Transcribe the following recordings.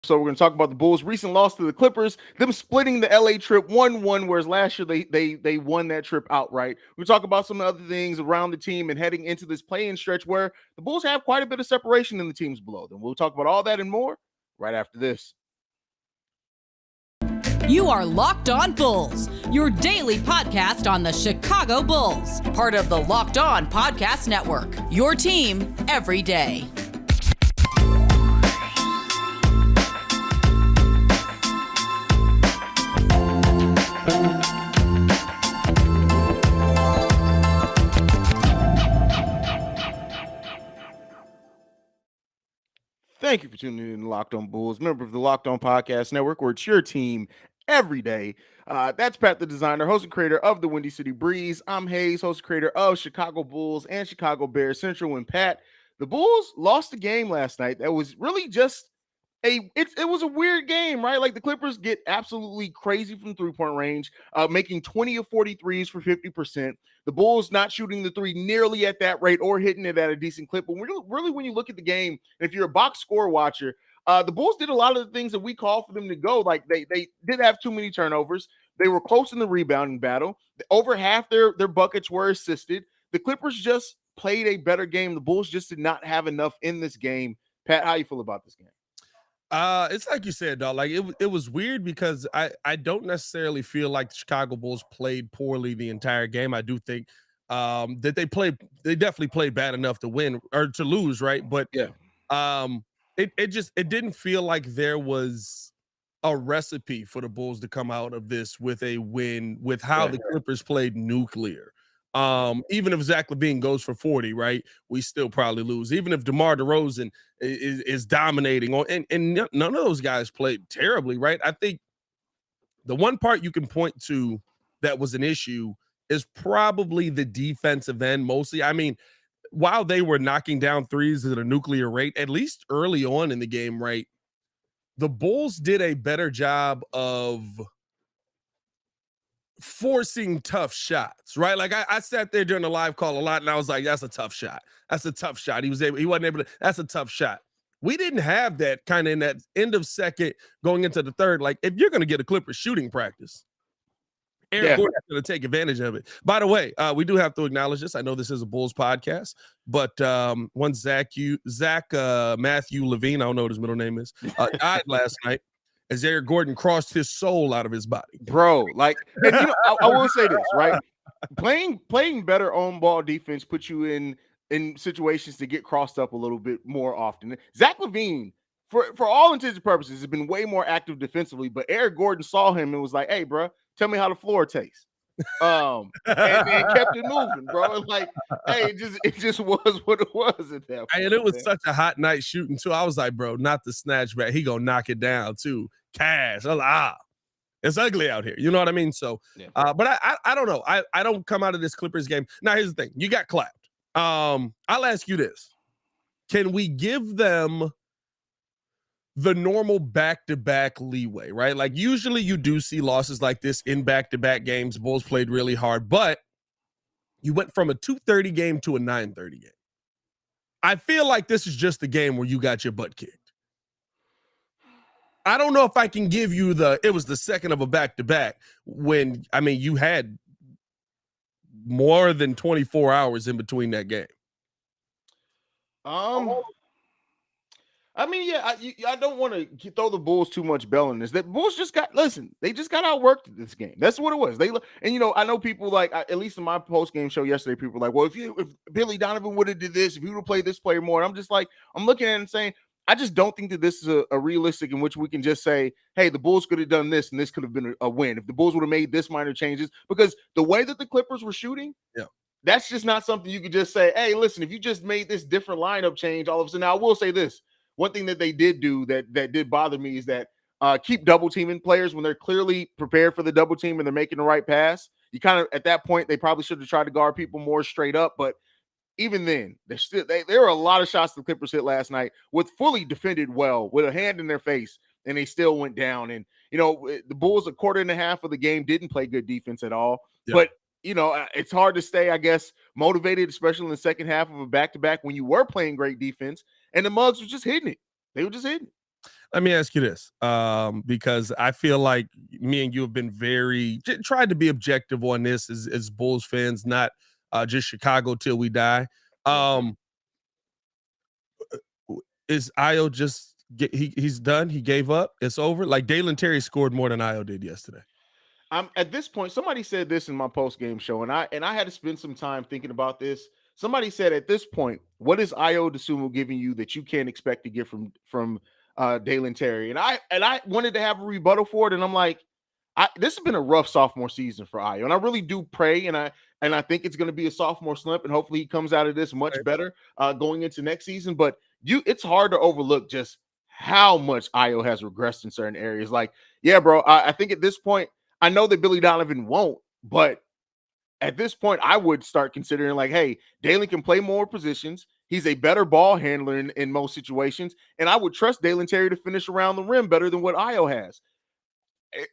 So we're going to talk about the Bulls' recent loss to the Clippers, them splitting the LA trip 1-1, whereas last year they won that trip outright. We'll talk about some other things around the team and heading into this play-in stretch where the Bulls have quite a bit of separation in the teams below them. We'll talk about all that and more right after this. You are Locked On Bulls, your daily podcast on the Chicago Bulls, part of the Locked On Podcast Network, your team every day. Thank you for tuning in to Locked On Bulls, member of the Locked On Podcast Network, where it's your team every day. That's Pat the Designer, host and creator of the Windy City Breeze. I'm Haize, host and creator of Chicago Bulls and Chicago Bears Central. And Pat, the Bulls lost the game last night. That was really just it was a weird game, right? Like the Clippers get absolutely crazy from three-point range, making 20 of 43s for 50%. The Bulls not shooting the three nearly at that rate or hitting it at a decent clip. But really, when you look at the game, if you're a box score watcher, the Bulls did a lot of the things that we call for them to go. Like they did have too many turnovers. They were close in the rebounding battle. Over half their buckets were assisted. The Clippers just played a better game. The Bulls just did not have enough in this game. Pat, how you feel about this game? It's like you said, dog. Like it was weird because I don't necessarily feel like the Chicago Bulls played poorly the entire game. I do think that they definitely played bad enough to win or to lose, right? But yeah, it didn't feel like there was a recipe for the Bulls to come out of this with a win with how the Clippers played nuclear. Even if Zach LaVine goes for 40, right, we still probably lose. Even if DeMar DeRozan is dominating and none of those guys played terribly, right? I think the one part you can point to that was an issue is probably the defensive end mostly. I mean, while they were knocking down threes at a nuclear rate, at least early on in the game, right, the Bulls did a better job of forcing tough shots, right? Like I sat there during the live call a lot and I was like, that's a tough shot. That's a tough shot. He wasn't able to, that's a tough shot. We didn't have that kind of in that end of second going into the third. Like if you're going to get a Clippers shooting practice, Aaron Gordon is going to take advantage of it. By the way, we do have to acknowledge this. I know this is a Bulls podcast, but once Zach Matthew Levine, I don't know what his middle name is, died last night, as Eric Gordon crossed his soul out of his body. Bro, like, and I will say this, right? Playing better on-ball defense puts you in situations to get crossed up a little bit more often. Zach LaVine, for all intents and purposes, has been way more active defensively, but Eric Gordon saw him and was like, hey, bro, tell me how the floor tastes. And kept it moving, bro. Like, hey, it just was what it was at that point. And it was such a hot night shooting, too. I was like, bro, not the snatch back. He gonna knock it down, too. Cash. I was like, it's ugly out here. You know what I mean? So, but I don't know. I don't come out of this Clippers game. Now, here's the thing. You got clapped. I'll ask you this. Can we give them the normal back-to-back leeway, right? Like usually you do see losses like this in back-to-back games. Bulls played really hard, but you went from a 2:30 game to a 9:30 game. I feel like this is just the game where you got your butt kicked. I don't know if I can give you it was the second of a back-to-back when, I mean, you had more than 24 hours in between that game. I mean, yeah, I don't want to throw the Bulls too much bell in this. The Bulls they just got outworked in this game. that's what it was. I know people like, at least in my post-game show yesterday, people were like, well, if Billy Donovan would have did this, if he would have played this player more, and I'm just like, I'm looking at it and saying, I just don't think that this is a realistic in which we can just say, hey, the Bulls could have done this and this could have been a win if the Bulls would have made this minor changes, because the way that the Clippers were shooting, that's just not something you could just say, hey, listen, if you just made this different lineup change all of a sudden. Now, I will say this. One thing that they did do that did bother me is that keep double teaming players when they're clearly prepared for the double team and they're making the right pass. You kind of, at that point, they probably should have tried to guard people more straight up, but even then, there were a lot of shots the Clippers hit last night with fully defended well, with a hand in their face, and they still went down. And, the Bulls, a quarter and a half of the game, didn't play good defense at all. Yeah. But, it's hard to stay, I guess, motivated, especially in the second half of a back-to-back when you were playing great defense, and the Mugs were just hitting it. They were just hitting it. Let me ask you this, because I feel like me and you have been tried to be objective on this as Bulls fans, not just Chicago till we die. Is Io he's done? He gave up. It's over. Like Dalen Terry scored more than Io did yesterday. I'm at this point. Somebody said this in my post game show, and I had to spend some time thinking about this. Somebody said at this point, what is Io DeSumo giving you that you can't expect to get from Dalen Terry? And I wanted to have a rebuttal for it, and I'm like, this has been a rough sophomore season for Io, and I really do pray, and I think it's going to be a sophomore slump, and hopefully he comes out of this much better going into next season. But it's hard to overlook just how much Io has regressed in certain areas. Like, yeah, bro, I think at this point. I know that Billy Donovan won't, but at this point, I would start considering like, hey, Dalen can play more positions. He's a better ball handler in most situations, and I would trust Dalen Terry to finish around the rim better than what Io has.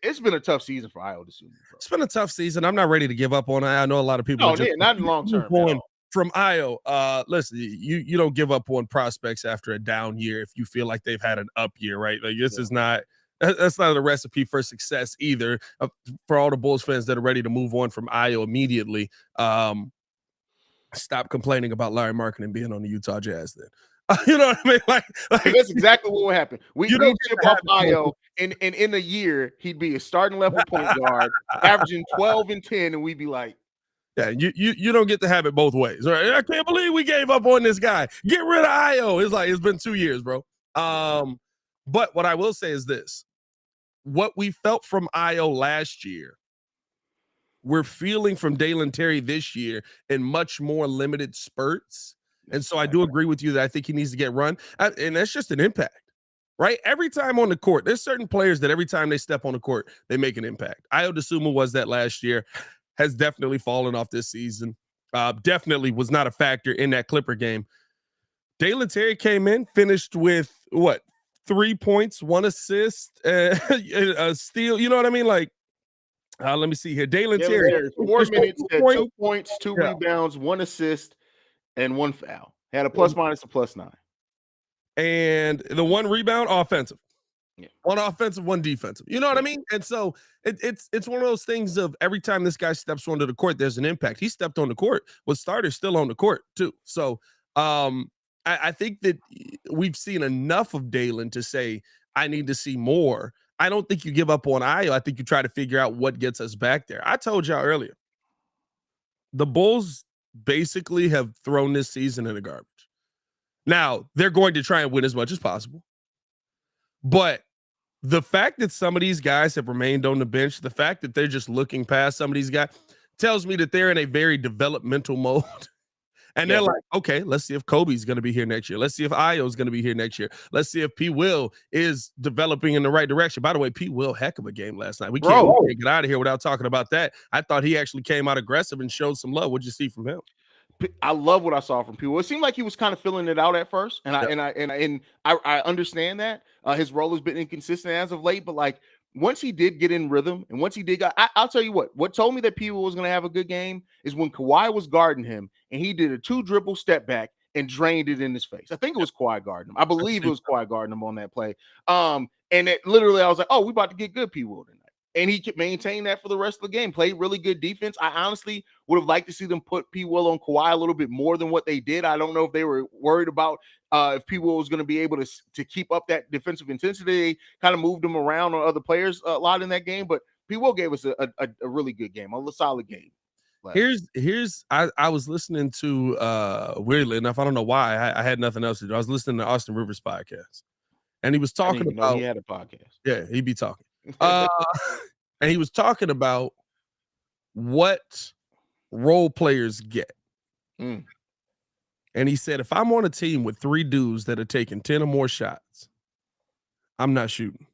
It's been a tough season for Io DeSumo. It's been a tough season. I'm not ready to give up on it. I know a lot of people. No, not in long term. From Io, listen, you don't give up on prospects after a down year if you feel like they've had an up year, right? Like this is not. That's not a recipe for success either. For all the Bulls fans that are ready to move on from Io immediately, stop complaining about Larry Markkinen being on the Utah Jazz. Then, you know what I mean? Like that's exactly what will happen. We chip off Io, and in a year he'd be a starting level point guard, averaging 12 and 10, and we'd be like, yeah, you don't get to have it both ways. Right? I can't believe we gave up on this guy. Get rid of Io. It's been 2 years, bro. But what I will say is this. What we felt from Io last year, we're feeling from Dalen Terry this year in much more limited spurts. And so I do agree with you that I think he needs to get run. And that's just an impact, right? Every time on the court, there's certain players that every time they step on the court, they make an impact. Io DeSumo was that last year, has definitely fallen off this season. Definitely was not a factor in that Clipper game. Dalen Terry came in, finished with what? 3 points, 1 assist, a steal. You know what I mean? Like, let me see here. Dalen Terry, 4 minutes, 2 points, 2 rebounds, 1 assist, and 1 foul. Had a plus minus, a +9. And the 1 rebound, offensive. Yeah. 1 offensive, 1 defensive. You know what I mean? And so it's one of those things of every time this guy steps onto the court, there's an impact. He stepped on the court with starters still on the court too. So I think that we've seen enough of Dalen to say, I need to see more. I don't think you give up on Io. I think you try to figure out what gets us back there. I told y'all earlier, the Bulls basically have thrown this season in the garbage. Now, they're going to try and win as much as possible. But the fact that some of these guys have remained on the bench, the fact that they're just looking past some of these guys tells me that they're in a very developmental mode. And they're like, okay, let's see if Kobe's going to be here next year. Let's see if Io's going to be here next year. Let's see if P. Will is developing in the right direction. By the way, P. Will, heck of a game last night. We can't get out of here without talking about that. I thought he actually came out aggressive and showed some love. What'd you see from him? I love what I saw from P. Will. It seemed like he was kind of filling it out at first, and I understand that his role has been inconsistent as of late. But like once he did get in rhythm, and once he did, I'll tell you what told me that P. Will was going to have a good game is when Kawhi was guarding him, and he did a 2-dribble step back and drained it in his face. I think it was Kawhi guarding him. I believe it was Kawhi guarding him on that play. And it literally, I was like, oh, we about to get good P. Will tonight. And he could maintain that for the rest of the game. Played really good defense. I honestly would have liked to see them put P. Will on Kawhi a little bit more than what they did. I don't know if they were worried about if P. Will was going to be able to keep up that defensive intensity. They kind of moved him around on other players a lot in that game. But P. Will gave us a really good game, a solid game. I was listening to weirdly enough, I don't know why. I had nothing else to do. I was listening to Austin Rivers' podcast. And he was talking about he had a podcast. Yeah, he'd be talking. And he was talking about what role players get. And he said, if I'm on a team with 3 dudes that are taking 10 or more shots, I'm not shooting.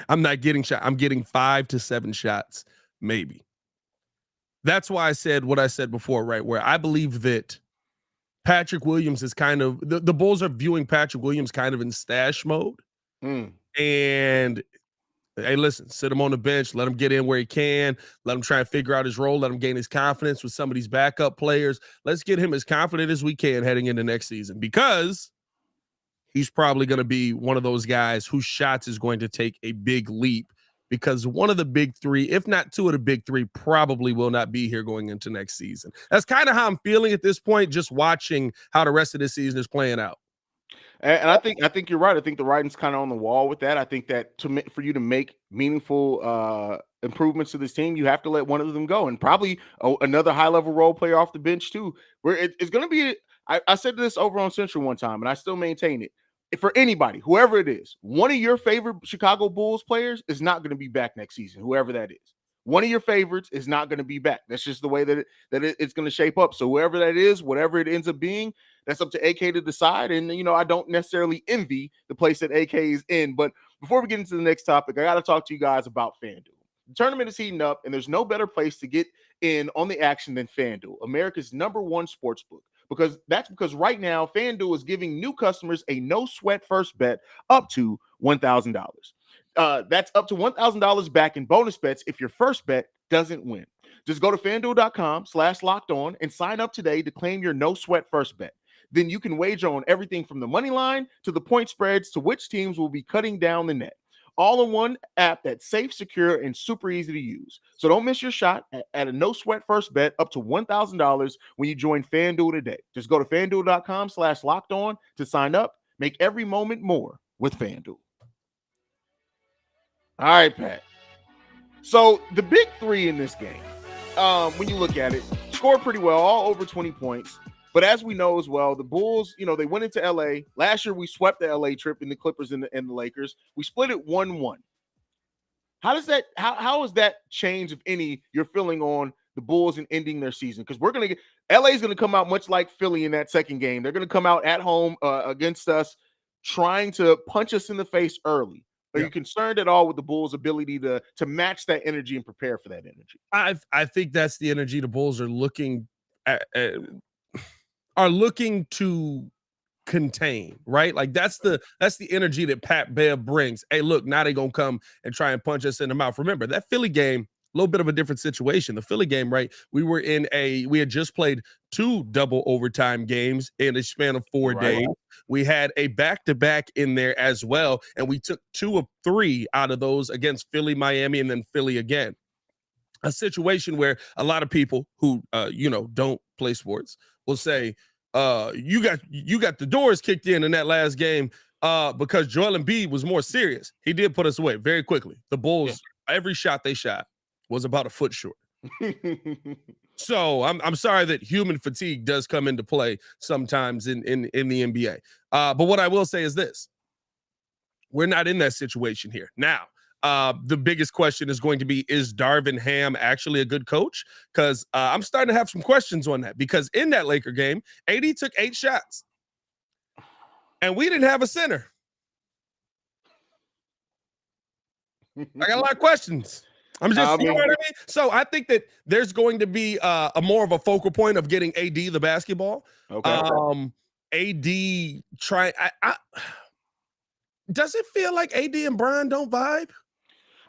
I'm not getting shot. I'm getting 5 to 7 shots, maybe. That's why I said what I said before, right? Where I believe that Patrick Williams is kind of, the Bulls are viewing Patrick Williams kind of in stash mode. And hey, listen, sit him on the bench, let him get in where he can, let him try and figure out his role, let him gain his confidence with some of these backup players. Let's get him as confident as we can heading into next season because he's probably going to be one of those guys whose shots is going to take a big leap, because one of the big three, if not two of the big three, probably will not be here going into next season. That's kind of how I'm feeling at this point, just watching how the rest of the season is playing out. And I think you're right. I think the writing's kind of on the wall with that. I think that for you to make meaningful improvements to this team, you have to let one of them go, and probably another high level role player off the bench too. Where it's going to be. I said this over on Central one time, and I still maintain it. For anybody, whoever it is, one of your favorite Chicago Bulls players is not going to be back next season. Whoever that is, one of your favorites is not going to be back. That's just the way that it's going to shape up. So whoever that is, whatever it ends up being, that's up to AK to decide. And, I don't necessarily envy the place that AK is in. But before we get into the next topic, I got to talk to you guys about FanDuel. The tournament is heating up, and there's no better place to get in on the action than FanDuel, America's #1 sports book. Because right now, FanDuel is giving new customers a no-sweat first bet up to $1,000. That's up to $1,000 back in bonus bets if your first bet doesn't win. Just go to FanDuel.com/lockedon and sign up today to claim your no-sweat first bet. Then you can wager on everything from the money line to the point spreads to which teams will be cutting down the net. All in one app that's safe, secure, and super easy to use. So don't miss your shot at a no-sweat first bet up to $1,000 when you join FanDuel today. Just go to FanDuel.com/lockedon to sign up. Make every moment more with FanDuel. All right, Pat. So the big three in this game, when you look at it, scored pretty well, all over 20 points. But as we know as well, the Bulls, they went into LA. Last year, we swept the LA trip in the Clippers and the Lakers. We split it 1-1. How has that change, if any, your feeling on the Bulls and ending their season? Because LA is going to come out much like Philly in that second game. They're going to come out at home against us, trying to punch us in the face early. Are you concerned at all with the Bulls' ability to match that energy and prepare for that energy? I think that's the energy the Bulls are looking to contain, right? Like that's the energy that Pat Bev brings. Hey, look, now they're gonna come and try and punch us in the mouth. Remember that Philly game, a little bit of a different situation. The Philly game, right? We had just played 2 double overtime games in a span of 4 days. We had a back-to-back in there as well, and we took 2 of 3 out of those against Philly, Miami, and then Philly again. A situation where a lot of people who don't play sports will say, you got the doors kicked in that last game because Joel Embiid was more serious. He did put us away very quickly. The Bulls, every shot they shot was about a foot short. So I'm sorry that human fatigue does come into play sometimes in the NBA. But what I will say is this: we're not in that situation here now. The biggest question is going to be, is Darvin Ham actually a good coach? Because I'm starting to have some questions on that, because in that Laker game, AD took 8 shots and we didn't have a center. I got a lot of questions. You know what I mean? So I think that there's going to be a more of a focal point of getting AD the basketball. Okay. AD does it feel like AD and Brian don't vibe?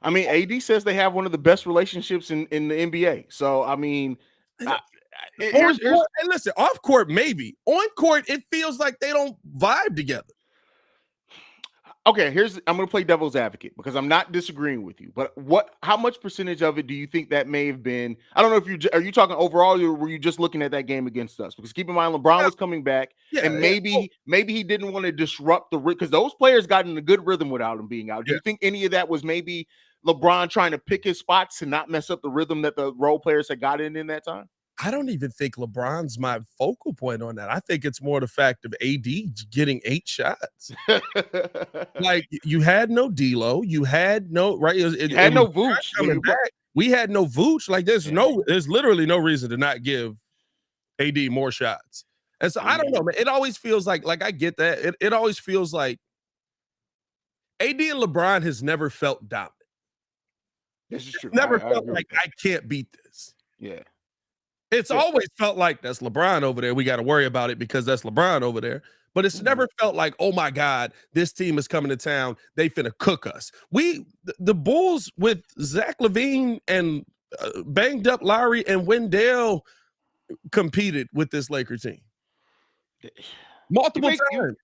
I mean, AD says they have one of the best relationships in the NBA. So, I mean, and listen, off court, maybe. On court, it feels like they don't vibe together. Okay, I'm going to play devil's advocate because I'm not disagreeing with you. But how much percentage of it do you think that may have been? I don't know if are you talking overall, or were you just looking at that game against us? Because keep in mind, LeBron was coming back, and maybe he didn't want to disrupt because those players got in a good rhythm without him being out. Do you think any of that was maybe LeBron trying to pick his spots to not mess up the rhythm that the role players had got in that time? I don't even think LeBron's my focal point on that. I think it's more the fact of AD getting 8 shots. Like, you had no D'Lo, you had no you had no Vooch coming back. We had no Vooch. Like, there's literally no reason to not give AD more shots. And so I don't know, man. It always feels like I get that. It always feels like AD and LeBron has never felt dominant. This is true. Never felt like I can't beat this. Yeah. It's always felt like that's LeBron over there. We got to worry about it because that's LeBron over there. But it's never felt like, oh my God, this team is coming to town. They finna cook us. The Bulls with Zach LaVine and banged up Lowry and Wendell competed with this Laker team multiple times.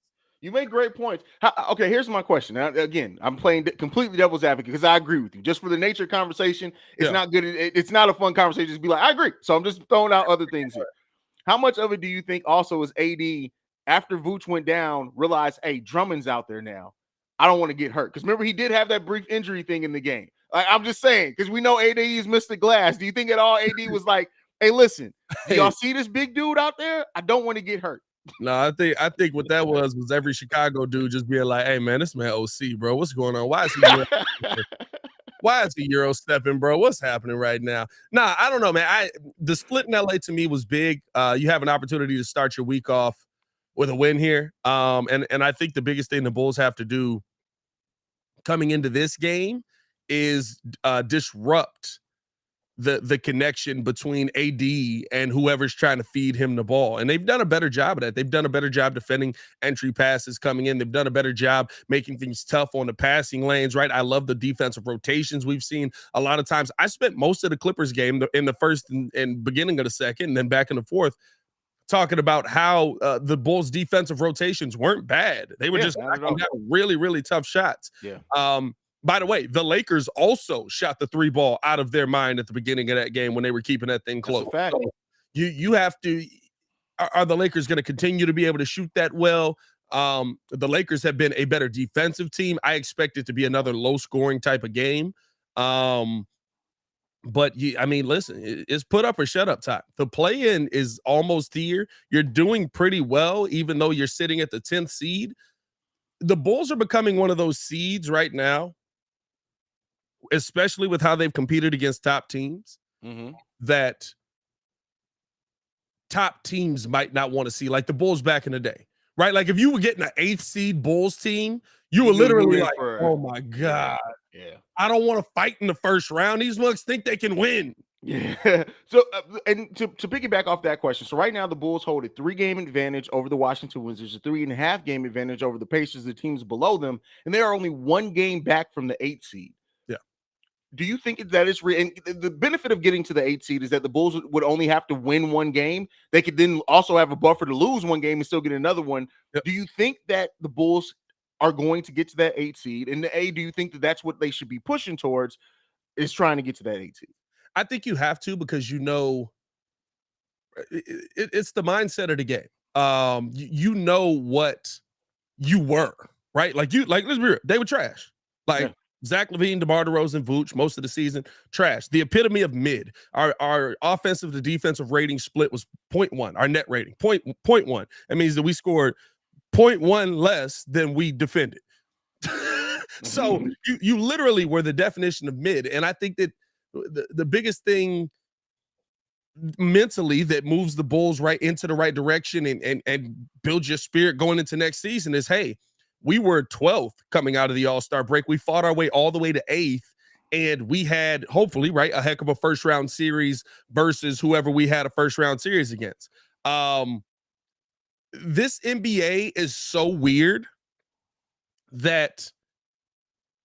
You make great points. Okay, here's my question. Now, again, I'm playing completely devil's advocate because I agree with you. Just for the nature of conversation, it's not good. It's not a fun conversation. Just be like, I agree. So I'm just throwing out other things here. How much of it do you think also is AD after Vooch went down, realized, hey, Drummond's out there now. I don't want to get hurt. Because remember, he did have that brief injury thing in the game. I'm just saying, because we know AD is Mr. Glass. Do you think at all AD was like, hey, listen, do y'all see this big dude out there? I don't want to get hurt. No, I think what that was every Chicago dude just being like, hey man, this man OC, bro. What's going on? Why is he Euro stepping, bro? What's happening right now? Nah, I don't know, man. The split in LA to me was big. You have an opportunity to start your week off with a win here. And I think the biggest thing the Bulls have to do coming into this game is disrupt the connection between AD and whoever's trying to feed him the ball. And they've done a better job of that. They've done a better job defending entry passes coming in. They've done a better job making things tough on the passing lanes, right? I love the defensive rotations we've seen a lot of times. I spent most of the Clippers game in the first and beginning of the second and then back in the fourth talking about how the Bulls defensive rotations weren't bad. They were just really, really tough shots. Yeah. By the way, the Lakers also shot the 3 ball out of their mind at the beginning of that game when they were keeping that thing close. That's a fact. So you have to. Are the Lakers going to continue to be able to shoot that well? The Lakers have been a better defensive team. I expect it to be another low scoring type of game. But listen, it's put up or shut up time. The play-in is almost here. You're doing pretty well, even though you're sitting at the 10th seed. The Bulls are becoming one of those seeds right now, especially with how they've competed against top teams, that top teams might not want to see, like the Bulls back in the day, right? Like if you were getting an 8th seed Bulls team, you were literally like, oh my God, I don't want to fight in the first round. These mugs think they can win. Yeah. So, and to piggyback off that question, so right now the Bulls hold a 3-game advantage over the Washington Wizards, a 3.5-game advantage over the Pacers, the teams below them, and they are only 1 game back from the 8th seed. Yeah. Do you think that is real? And the benefit of getting to the 8th seed is that the Bulls would only have to win 1 game. They could then also have a buffer to lose 1 game and still get another one. Yep. Do you think that the Bulls are going to get to that 8th seed? And do you think that that's what they should be pushing towards, is trying to get to that 8th seed? I think you have to, because it's the mindset of the game. You know what you were, right? Let's be real, they were trash. Zach LaVine, DeMar DeRozan, Vooch, most of the season, trash. The epitome of mid. Our offensive to defensive rating split was 0.1. Our net rating, 0.1. That means that we scored 0.1 less than we defended. So you literally were the definition of mid. And I think that the biggest thing mentally that moves the Bulls right into the right direction and builds your spirit going into next season is, hey, we were 12th coming out of the All-Star break. We fought our way all the way to 8th, and we had, hopefully, right, a heck of a first-round series versus whoever we had a first-round series against. This NBA is so weird that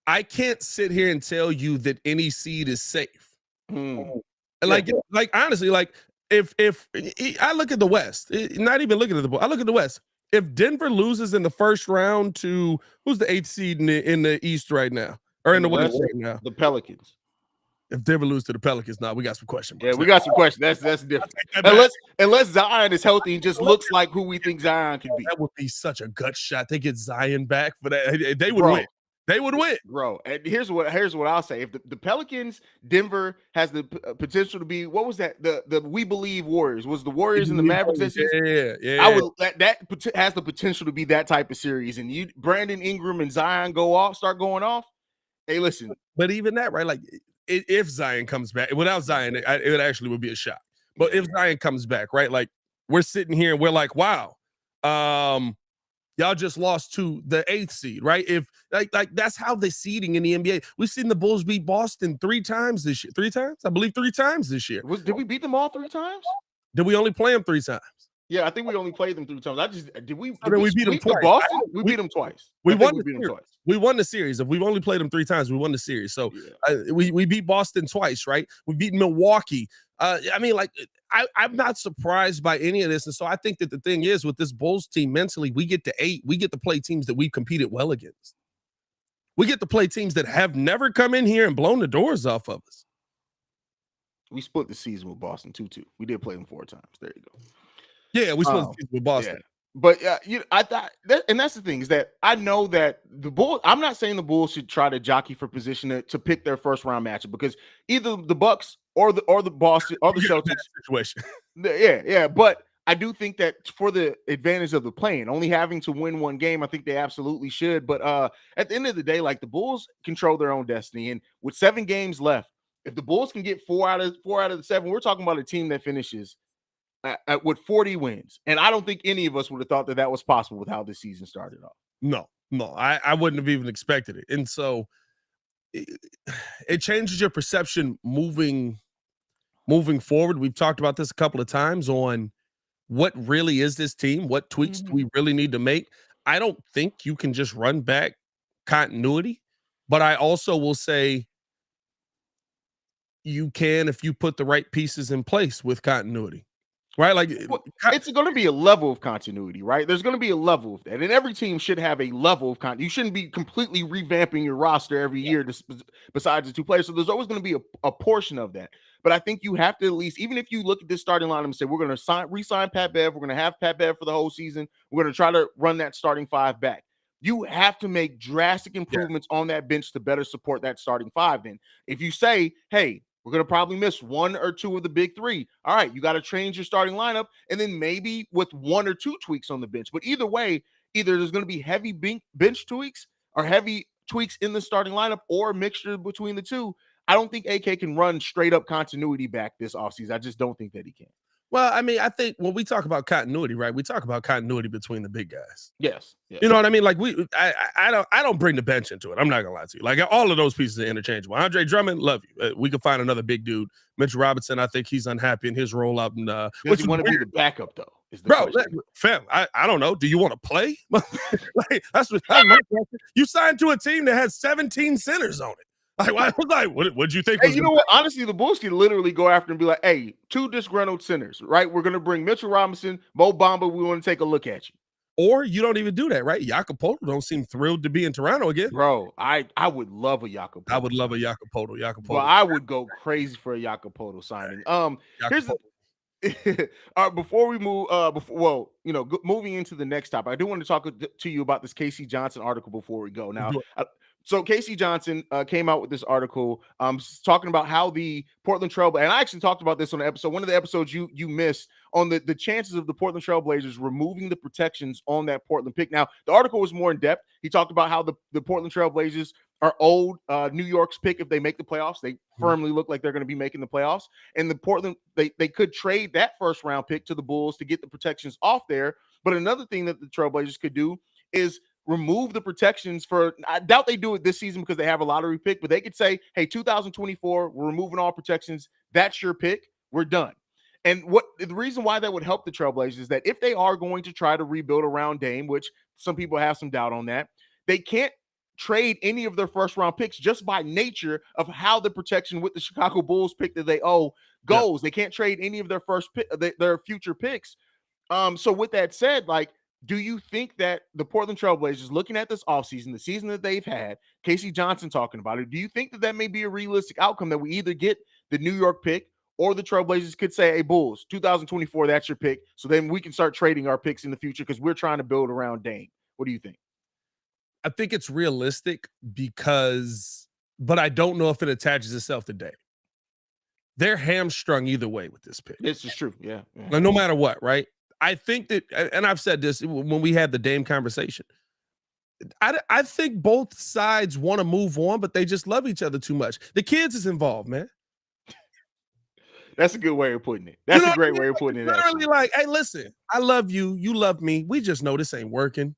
I can't sit here and tell you that any seed is safe. Like honestly, if I look at the West, not even looking at the Bulls, I look at the West. If Denver loses in the first round to who's the 8th seed in the East right now, or in the West right now, the Pelicans. If Denver loses to the Pelicans, we got some questions. Yeah, we got some questions. That's different. Unless Zion is healthy and just looks like who we think Zion can be. That would be such a gut shot. They get Zion back for that. They would win. They would win, bro. And here's what I'll say: if the Pelicans, Denver has the potential to be, what was that? The We Believe Warriors, was the Warriors and the Mavericks. Yeah. I would that has the potential to be that type of series. And Brandon Ingram and Zion start going off. Hey, listen. But even that, right? Like if Zion comes back, without Zion, it actually would be a shock. But if Zion comes back, right? Like we're sitting here and we're like, wow. Y'all just lost to the 8th seed, right? If like that's how the seeding in the NBA. We've seen the Bulls beat Boston 3 times this year. 3 times? I believe 3 times this year. Did we beat them all 3 times? Did we only play them 3 times? Yeah, I think we only played them 3 times. Did we beat them twice. Boston? We beat them twice. We won the series. If we've only played them 3 times, we won the series. So we beat Boston twice, right? We beat Milwaukee I mean, like, I'm not surprised by any of this. And so I think that the thing is with this Bulls team mentally, we get to play teams that we've competed well against. We get to play teams that have never come in here and blown the doors off of us. We split the season with Boston 2-2. We did play them 4 times. There you go. Yeah, we split the season with Boston. Yeah. But I thought and that's the thing is that I know that the Bulls. I'm not saying the Bulls should try to jockey for position to pick their first round matchup because either the Bucks or the Boston or the Celtics situation. Yeah. But I do think that for the advantage of the play-in, only having to win one game, I think they absolutely should. But at the end of the day, like the Bulls control their own destiny, and with 7 games left, if the Bulls can get 4 out of the 7, we're talking about a team that finishes with 40 wins. And I don't think any of us would have thought that was possible with how this season started off. No, I wouldn't have even expected it. And so it changes your perception moving forward. We've talked about this a couple of times on what really is this team? What tweaks do we really need to make? I don't think you can just run back continuity, but I also will say you can if you put the right pieces in place with continuity. Right, like it's going to be a level of continuity, right? There's going to be a level of that, and every team should have a level of continuity. You shouldn't be completely revamping your roster every year, besides the 2 players. So there's always going to be a portion of that. But I think you have to at least, even if you look at this starting lineup and say we're going to re-sign Pat Bev, we're going to have Pat Bev for the whole season, we're going to try to run that starting 5 back. You have to make drastic improvements on that bench to better support that starting 5. Then, if you say, hey, we're going to probably miss 1 or 2 of the big 3. All right, you got to change your starting lineup, and then maybe with 1 or 2 tweaks on the bench. But either way, either there's going to be heavy bench tweaks or heavy tweaks in the starting lineup or a mixture between the 2. I don't think AK can run straight up continuity back this offseason. I just don't think that he can. Well, I mean, I think when we talk about continuity, right, we talk about continuity between the big guys. Yes. You know what I mean? Like I don't bring the bench into it. I'm not gonna lie to you. Like all of those pieces are interchangeable. Andre Drummond, love you. We could find another big dude. Mitchell Robinson, I think he's unhappy in his role out. And does he want to be the backup though? Bro, fam, I don't know. Do you want to play? Like, that's my question. You signed to a team that has 17 centers on it. What'd you think? Hey, you know what? Honestly, the Bulls can literally go after and be like, hey, 2 disgruntled centers, right? We're going to bring Mitchell Robinson, Mo Bamba. We want to take a look at you. Or you don't even do that, right? Jakob Poeltl don't seem thrilled to be in Toronto again. Bro, I would love a Jakob Poeltl. I would love a Jakob Poeltl. Well, I would go crazy for a Jakob Poeltl signing. Here's the before we move, moving into the next topic, I do want to talk to you about this Casey Johnson article before we go. Now, so Casey Johnson came out with this article talking about how the Portland Trailblazers, and I actually talked about this on the episode, one of the episodes you missed, on the chances of the Portland Trailblazers removing the protections on that Portland pick. Now, the article was more in depth. He talked about how the Portland Trailblazers are old New York's pick if they make the playoffs. They firmly look like they're going to be making the playoffs. And the Portland, they could trade that first round pick to the Bulls to get the protections off there. But another thing that the Trailblazers could do is remove the protections I doubt they do it this season because they have a lottery pick, but they could say, hey, 2024, we're removing all protections. That's your pick. We're done. And the reason why that would help the Trailblazers is that if they are going to try to rebuild around Dame, which some people have some doubt on that, they can't trade any of their first round picks just by nature of how the protection with the Chicago Bulls pick that they owe goes. Yeah. They can't trade any of their their future picks. So with that said, like, do you think that the Portland Trailblazers, looking at this offseason, the season that they've had, Casey Johnson talking about it, do you think that may be a realistic outcome, that we either get the New York pick or the Trailblazers could say, hey, Bulls, 2024, that's your pick, so then we can start trading our picks in the future because we're trying to build around Dame? What do you think? I think it's realistic but I don't know if it attaches itself to Dame. They're hamstrung either way with this pick. This is true, yeah. Like, no matter what, right? I think that, and I've said this when we had the Dame conversation, I think both sides want to move on, but they just love each other too much. The kids is involved, man. That's a good way of putting it. That's a great way of putting it. Literally, like, hey, listen, I love you, you love me. We just know this ain't working,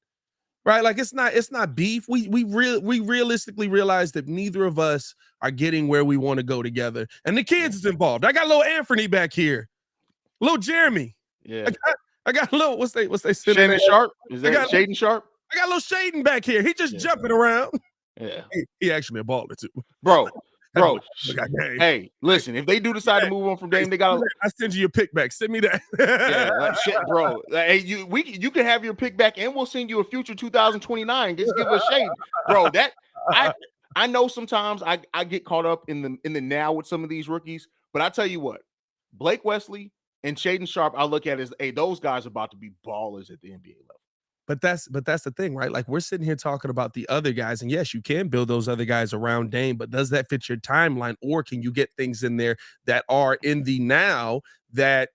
right? Like, it's not beef. We realistically realize that neither of us are getting where we want to go together, and the kids is involved. I got little Anthony back here, little Jeremy. Yeah. I got a little, what's they Shannon Sharp? Is that Shaden Sharp? I got a little Shaden back here. He just jumping around. Yeah. He actually a baller too. Bro, Bro, hey, listen, if they do decide to move on from Dame, they got to. I send you your pick back. Send me that. Yeah, like shit, bro. Like, hey, you can have your pick back, and we'll send you a future 2029. Just give us shade, bro. That I know sometimes I get caught up in the now with some of these rookies, but I tell you what, Blake Wesley and Shaden Sharp, I look at as, hey, those guys are about to be ballers at the NBA level. But that's the thing, right? Like, we're sitting here talking about the other guys, and yes, you can build those other guys around Dame, but does that fit your timeline, or can you get things in there that are in the now that,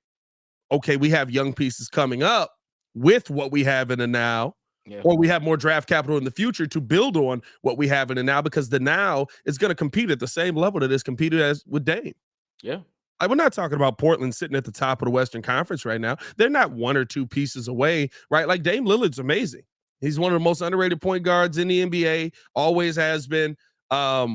okay, we have young pieces coming up with what we have in the now, or we have more draft capital in the future to build on what we have in the now, because the now is going to compete at the same level that it's competed as with Dame. Yeah. We're not talking about Portland sitting at the top of the Western Conference right now. They're not one or two pieces away, right? Like, Dame Lillard's amazing. He's one of the most underrated point guards in the NBA, always has been. I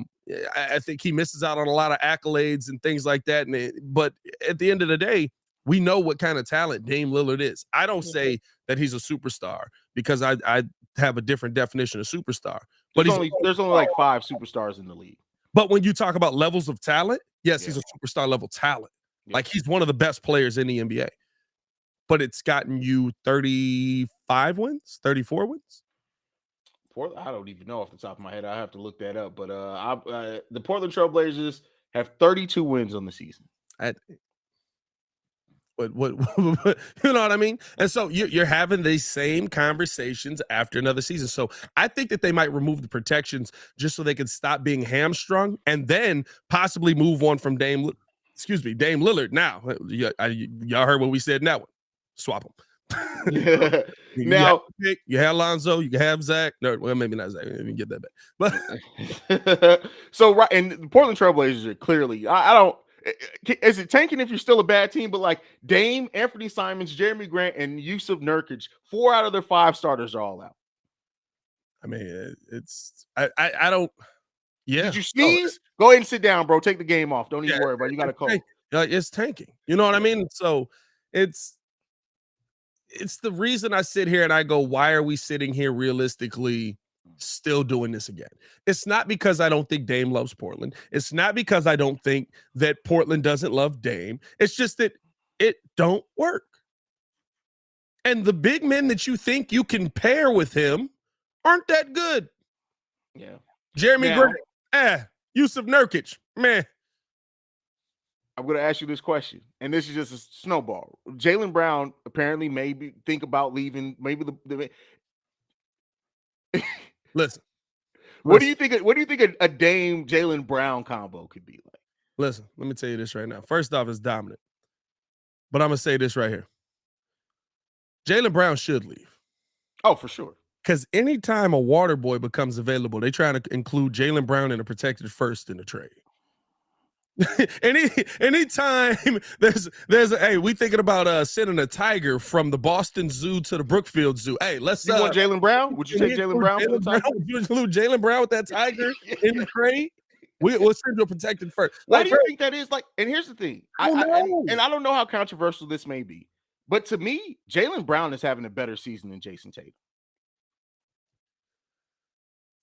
think he misses out on a lot of accolades and things like that. But at the end of the day, we know what kind of talent Dame Lillard is. I don't say that he's a superstar, because I have a different definition of superstar. But there's only like 5 superstars in the league. But when you talk about levels of talent, yes, he's a superstar level talent. Like, he's one of the best players in the NBA. But it's gotten you 35 wins, 34 wins. I don't even know off the top of my head. I have to look that up. But the Portland Trail Blazers have 32 wins on the season. What you know what I mean? And so you're having these same conversations after another season. So I think that they might remove the protections just so they can stop being hamstrung, and then possibly move on from Dame Lillard. Now, y'all heard what we said in that one. Swap them. Now you have Alonzo, you can have Zach. No, well, maybe not Zach. Let me get that back. But so right, and the Portland Trail Blazers are clearly, I don't. Is it tanking if you're still a bad team? But like Dame, Anthony Simons, Jeremy Grant, and Yusuf Nurkic, 4 out of their 5 starters are all out. I mean, I don't. Yeah. Did you sneeze? Go ahead and sit down, bro. Take the game off. Don't even worry about it. You got a cold. It's tanking. You know what I mean? So it's the reason I sit here and I go, why are we sitting here realistically still doing this again? It's not because I don't think Dame loves Portland. It's not because I don't think that Portland doesn't love Dame. It's just that it don't work. And the big men that you think you can pair with him aren't that good. Yeah. Jeremy Grant, Yusuf Nurkic, man. I'm going to ask you this question, and this is just a snowball. Jaylen Brown apparently maybe think about leaving. Maybe Listen. What do you think a Dame Jaylen Brown combo could be like? Listen, let me tell you this right now. First off, it's dominant. But I'm going to say this right here. Jaylen Brown should leave. Oh, for sure. Because anytime a water boy becomes available, they try to include Jaylen Brown in a protected first in the trade. Anytime there's we thinking about sending a tiger from the Boston Zoo to the Brookfield Zoo. Hey, let's you want Jaylen Brown? Would you take Jaylen Brown? Would you include Jaylen Brown with that tiger in the trade? We'll send you a protected first. Why do you think that is? Like, and here's the thing. I don't know how controversial this may be, but to me, Jaylen Brown is having a better season than Jason Tatum.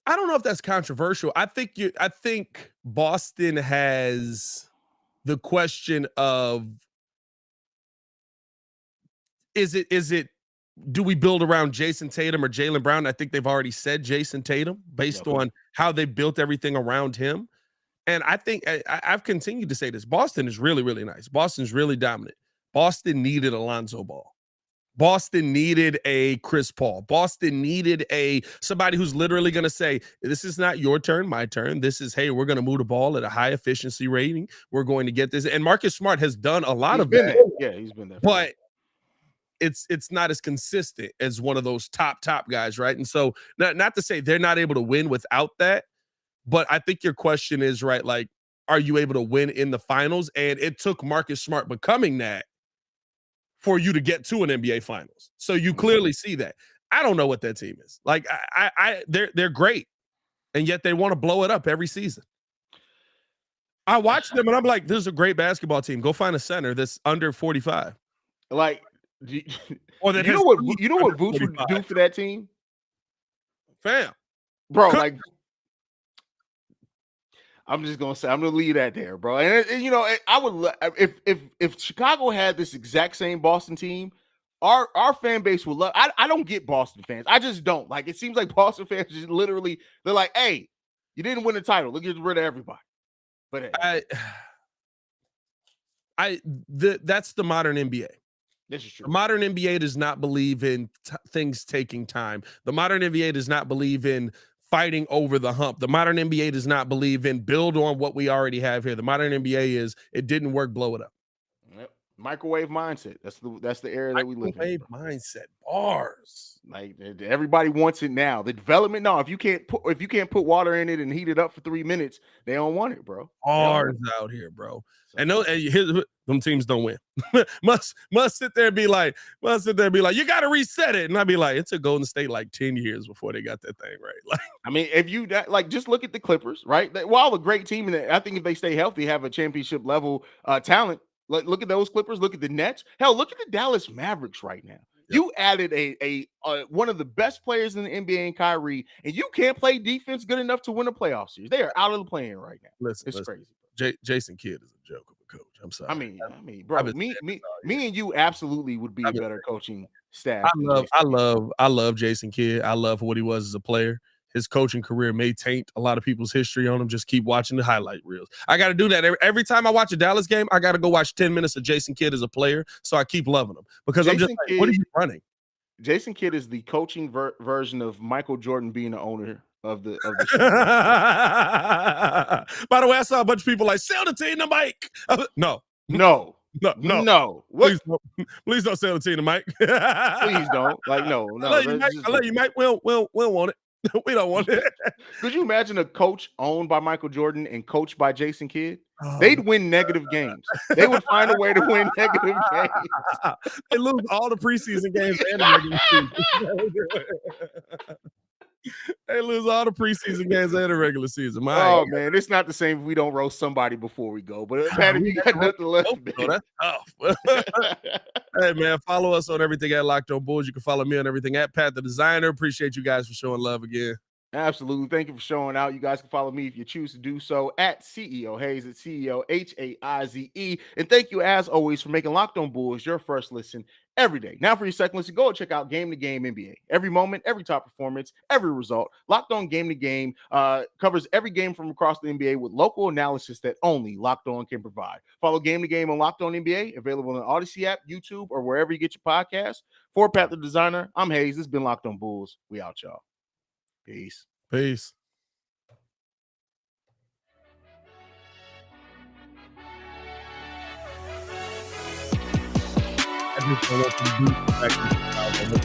I don't know if that's controversial. I think Boston has the question of is it do we build around Jason Tatum or Jaylen Brown? I think they've already said Jason Tatum based on how they built everything around him. And I think I've continued to say this. Boston is really, really nice. Boston's really dominant. Boston needed Alonzo Ball. Boston needed a Chris Paul. Boston needed somebody who's literally going to say, this is not your turn, my turn. This is, hey, we're going to move the ball at a high efficiency rating. We're going to get this. And Marcus Smart has done a lot of that. Yeah, he's been there. But it's not as consistent as one of those top guys, right? And so not to say they're not able to win without that, but I think your question is, right, like, are you able to win in the finals? And it took Marcus Smart becoming that for you to get to an NBA Finals. So you clearly see that. I don't know what that team is. Like, they're great, and yet they want to blow it up every season. I watch them, and I'm like, this is a great basketball team. Go find a center that's under 45. Like, you know what Vooch would do for that team? Fam. Bro, like, I'm just gonna say I'm gonna leave that there, bro. And you know, I would if Chicago had this exact same Boston team, our fan base would love. I don't get Boston fans. I just don't. Like it seems like Boston fans just literally they're like, hey, you didn't win the title. Look, get rid of everybody. But hey, that's the modern NBA. this is true. The modern NBA does not believe in things taking time. The modern NBA does not believe in fighting over the hump. The modern NBA does not believe in build on what we already have here. The modern NBA is it didn't work, blow it up. Yep. Microwave mindset. That's the era that we live in. Microwave mindset. Bars. Like everybody wants it now. The development, no. If you can't put water in it and heat it up for 3 minutes, they don't want it, bro. Bars out here, bro. And them teams don't win. must sit there and be like, you got to reset it. And I'd be like, it took Golden State like 10 years before they got that thing right. Like, I mean, if you just look at the Clippers, right? While a great team, and I think if they stay healthy, have a championship level talent. Like, look at those Clippers. Look at the Nets. Hell, look at the Dallas Mavericks right now. Yep. You added a one of the best players in the NBA in Kyrie, and you can't play defense good enough to win a playoff series. They are out of the playing right now. Listen, crazy. Jason Kidd is a joke of a coach. I'm sorry. I mean, bro, me and you absolutely would be a better coaching staff. I love Jason Kidd. I love what he was as a player. His coaching career may taint a lot of people's history on him. Just keep watching the highlight reels. I got to do that. Every time I watch a Dallas game, I got to go watch 10 minutes of Jason Kidd as a player. So I keep loving him because Jason I'm just like, what are you running? Jason Kidd is the coaching version of Michael Jordan being the owner of the show. By the way, I saw a bunch of people like, sell the team to Mike. No. What? Please don't sell the team to Mike. Please don't. Like, no. I love you, Mike. We don't want it. We don't want it. Could you imagine a coach owned by Michael Jordan and coached by Jason Kidd? They'd win negative games. They would find a way to win negative games. They lose all the preseason games and the regular season. They lose all the preseason games and the regular season. Man, it's not the same if we don't roast somebody before we go. But Pat, if you got nothing left, that's tough. Hey, man, follow us on everything at Locked On Bulls. You can follow me on everything at Pat the Designer. Appreciate you guys for showing love again. Absolutely. Thank you for showing out. You guys can follow me if you choose to do so at CEO Haize, at CEO Haize. And thank you, as always, for making Locked On Bulls your first listen every day. Now, for your second listen, go and check out Game to Game NBA. Every moment, every top performance, every result. Locked On Game to Game covers every game from across the NBA with local analysis that only Locked On can provide. Follow Game to Game on Locked On NBA, available on the Odyssey app, YouTube, or wherever you get your podcasts. For Pat the Designer, I'm Haize. This has been Locked On Bulls. We out, y'all. Peace. Peace. I just don't want to be back in the